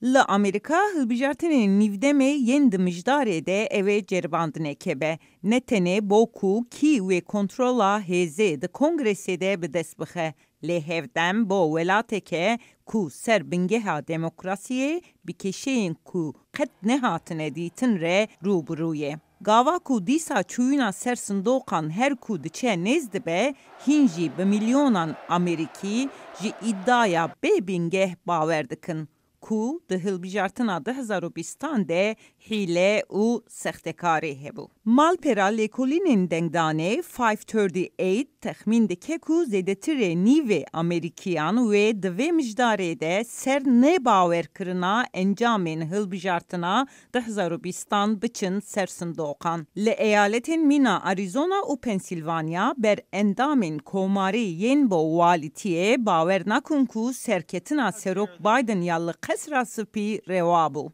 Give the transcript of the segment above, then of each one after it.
Li Amerika hilbijartinên nîvdemê yên di mijdarê de ev ê ceribandinê kebe. Ne tenê bo ku kî wê kontrola hêzê di kongresê de bi dest bixe. Lê hevdem bo welateke ku ser bingeha demokrasiyê bi kêşeyên ku qet nehatine dîtin re rûbirû ye. Gava ku dîsa çûyîna ser sindoqan her ku diçe nêz dibe, hîn jî bi milyonan Amerîkî ji îddiaya bêbingeh bawer dikin. Ku di hilbijartina 2020 de hîle û sextekarî hebû. Malpera lêkolînên dengdanê 538 texmîn dike ku zêdetirê nîvê Amerîkiyan wê di vê mijdarê de ser nebawerkirina encamên hilbijartina 2020 biçin ser sindoqan. Li eyaletên Mîna, Arizona û Pensilvanya ber endamên komarî yên bo walitiyê bawer nakun ku serketina Serok Biden ya li qesra spî rewa bû.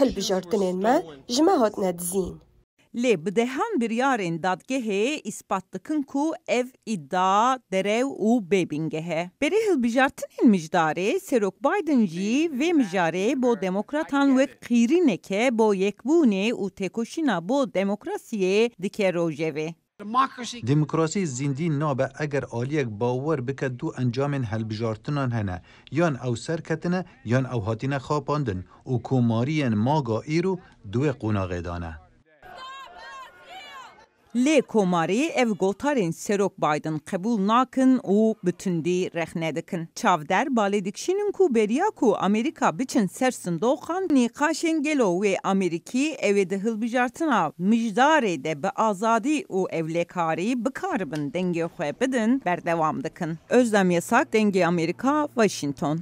Hilbijartinên me ji me hatine dizîn. Lê bi dehan biryarên dadgehê îspat dikin ku ev îddia derew û bêbingeh e. Berê hilbijartinên mijdarê, Serok Biden jî vê mijarê bo demokratan wek qîrîneke bo yekbûnê û têkoşîna bo demokrasiyê dike rojevê. Demokrasî zîndî nabe eger aliyek bawer bike du encamên hilbijartinan hene, yan ew serketine yan ew hatine xapandin û komariyên maga îro duê qonaxê dane. Lê komarî ev gotarên Serok Biden qebûl nakin û bi tundî rexne dikin. Çavder balê dikişînin ku beriya ku Amerîka biçin ser sindoqan nîqaşên gelo wê Amerîkî ew ê di hilbijartina mijdarê de bi azadî û evlêkarî bikaribin dengê xwe bidin berdewam dikin. Özlem Yasak, Dengê Amerika, Washington.